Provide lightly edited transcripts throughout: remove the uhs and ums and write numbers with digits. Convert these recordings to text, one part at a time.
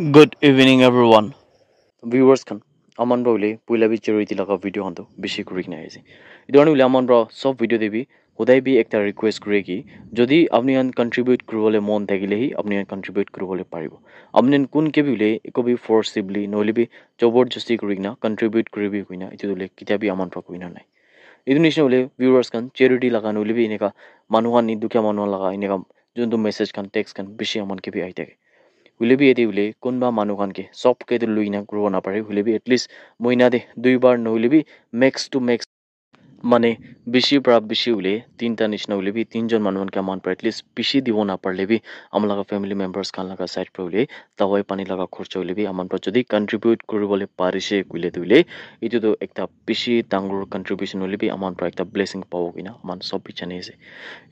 Good evening, everyone. Viewers kan aman bro le puila bi charity laga video hanto bishi kuri kina aise. Idoni ule aman bro sob video debi hodai bi ekta request kure ki jodi apni an contribute kuribole mon thakile hi apni an contribute kuribole paribo. Apni an kun ke bi ule eko bi forcibly noile bi joborjosti kuri kina contribute kuribi kuina itu ule kitia bi aman bro kuina nai. Idu nisna ule viewers kan charity laga noile bi ineka manuhan ni dukya manuhan laga ineka juntu message kan text kan bishi aman ke bi ai thake. Will be a will kunba manukanke soft ke luina grow on apare will be at least moina de 2 bar no will be max to max মানে বেশি প্রা বেশি হলে তিনটা নিচিনা হলে B তিনজন মানুষকে আমান পর এটলিস্ট বেশি দিব না পারলে বি আমলাগা ফ্যামিলি মেম্বার্স খান লাগা সাইড পর হলে দাওয়াই পানি লাগা খরচ হলে বি আমান পর যদি কন্ট্রিবিউট করবলে পারিছে কইলে তুইলে এটো তো একটা বেশি ডাঙর কন্ট্রিবিউশন হলে বি আমান পর একটা ব্লেসিং পাবো কিনা আমান সব বিছানে আছে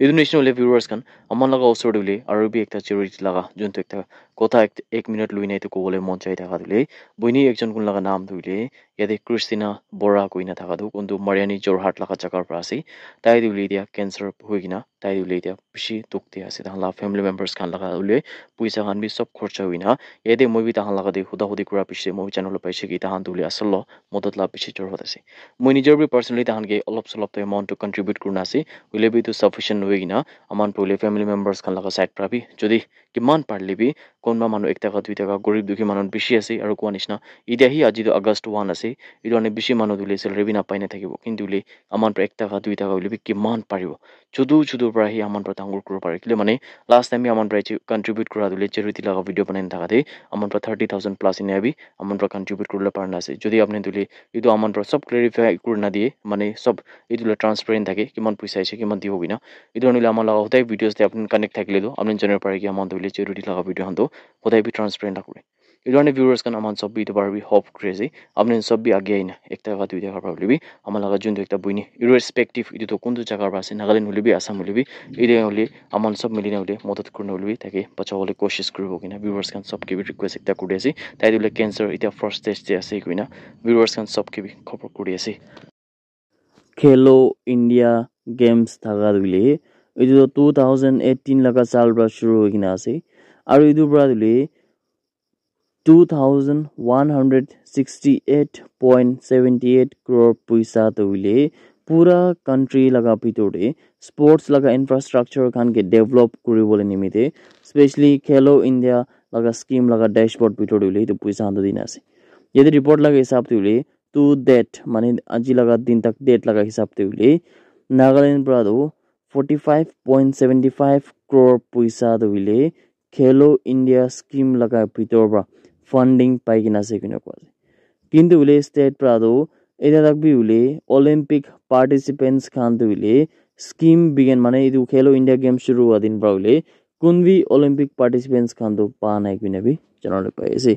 এটো নিচিনা হলে ভিউয়ার্স খান আমান লাগা অসর হলে আর বি একটা চ্যারিটি লাগা জন্তু একটা কথা 1 মিনিট লই নাই তো কোবলে মন চাই থাকা দিলে বইনি একজন কোন লাগা নাম ধইলে ইয়াতে ক্রিস্টিনা বড়া কইনা থাকা দু কিন্তু মারিয়ানি Jorhat laka jakar pra ase tai duli dia cancer hoigina tai duli dia bishi tukte ase ta la family members kan laka ule puisa kan bi sob khorcha hoina ede moi bi ta laka de huda hudi kura bishi moi channel paise ki ta duli aslo modot la bishi jor hot ase moi nijor bi personally ta ge olop solop to amount to contribute kurna ase ule bi to sufficient hoigina aman pole family members kan laka side pra bi jodi kiman parle bi konba manu ekta ka duita ka gorib dukhi manon bishi ase aru ko anisna ida hi aji to august 1 ase idone bishi manu dule salary bi na paine thakibo kintu le aman pra 1 taka 2 taka hole bi kiman paribo chudu pra hi aman pra tangur kuro pare kile mane last time aman pra contribute kura dule charity laga video banen thaka de aman pra 30000 plus in abi aman pra contribute kurla parna ase jodi apni dule idu aman pra sob clarify kurna die mane sob idule transparent thake kiman puisa aise kiman dibo bina idu anile aman laga hotai videos te apni connect thakile do apni janar pare ki aman dule charity laga video hando hotai bi transparent rakure idone viewers kan aman sob bi to bar bi hope crazy apni sob bi age aina 1 taka 2 taka probably bi aman laga juntu ekta buini irrespective itu to kuntu jagar ba ase nagaland hole bi asam hole bi ide hole aman sob milina hole modot kurna hole bi take bachawole koshish kuribo kina viewers kan sob ke bi request ekta kuri ase tai dule cancer ita first stage te ase kuina viewers kan sob ke bi khobor kuri ase Khelo India Games thaga dule itu 2018 laga sal ra shuru hoikina ase aru idu bra dule 2168.78 crore paisa toile pura country laga pitore sports laga infrastructure khan ke develop kuribole nimite especially Khelo India laga scheme laga dashboard pitore ule itu paisa ando dina ase yede report laga hisab te ule to that mane aji laga din tak date laga hisab te ule Nagaland brado 45.75 crore paisa toile Khelo India scheme laga pitor funding paigina ase kina kwa kintu ule state prado eta tak bi ule Olympic participants khan tu ule scheme begin mane idu Khelo India Games shuru adin bra ule kunvi Olympic participants khan tu pa nai kina bi janole pai ase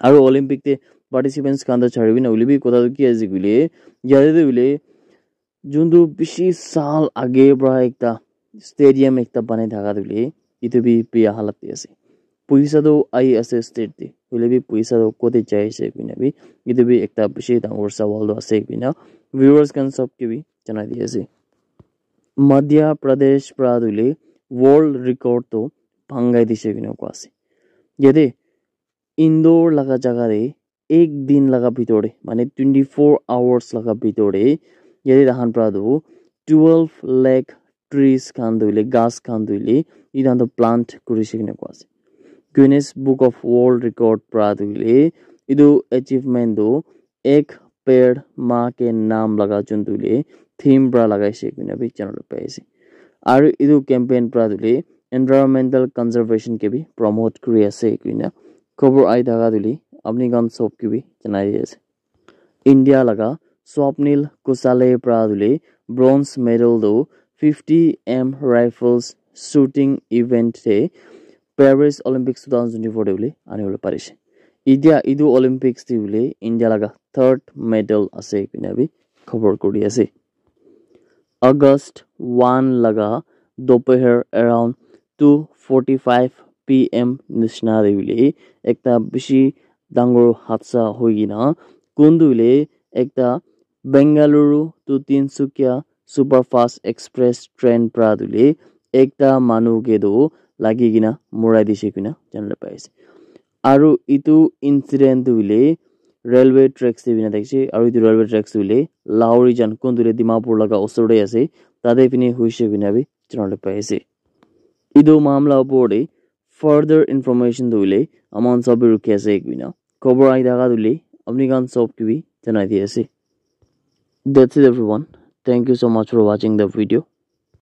aru Olympic te participants khan da chari bina ule bi kota ki ase gule yade de ule jundu bishi sal age bra ekta stadium ekta banai thaga dule itu bi pia halat ase puisa do ai ase state de hule bi puisa do kote jai se bina bi itu bi ekta bishi dangor sawal do ase bina viewers kan sob ke bi janai di ase Madhya Pradesh pradule world record to bhangai dise bina ko ase yede Indore laga jaga re ek din laga bitore mane 24 hours laga bitore yede dahan prado 12 lakh trees khan doile gas khan doile idan to plant kurise kina ko ase Guinness Book of World Record pradule idu achievement do ek पेड़ माँ के नाम लगा चुनतुले theme ब्रा लगाइसे किना भी channel पे आइसे आरो इदु कैंपेन प्रादुले एनवायरमेंटल कंजर्वेशन के भी प्रमोट करि आसे किना खबर आइ दागा दुली अपनी गन सोप के भी जनाइ आसे इंडिया लगा स्वप्निल कुसाले प्रादुले ब्रोंज मेडल दो 50m राइफल्स शूटिंग इवेंट थे पेरिस ओलंपिक्स 2024 देउले आने होले पारिसे इडिया इदु ओलंपिक्स दिउले इंडिया लगा थर्ड मेडल ase किना भी खबर करि आसे अगस्त 1 लगा दोपहर अराउंड 2:45 PM निशना दिउले एकता बिशी डांगरो हादसा होइगिना कुंदुले एकता Bengaluru to Tinsukia superfast express train प्रादुले एकता मानु गेदो लागिगिना मुराइ दिसे किना जानले पाइसे আৰু ইটো ইনসিডেন্ট হইলে ৰেলৱে ট্ৰেক্স বিনা দেখছে আৰু ইটো ৰেলৱে ট্ৰেক্স হইলে লাহোৰি জান কোনদুৰে ডিমাপুৰ লগা ওচৰতে আছে তাতে পিনে হৈছে বিনাবি জানলে পাইছে ইটো মামলা ওপৰতে ফার্দার ইনফরমেশন দিলে আমার সবে রুখে আছে এক বিনা খবর আই দেখা দিলে আপনি গান সব কি জানাই দিয়েছে। That's it everyone. Thank you so much for watching the video.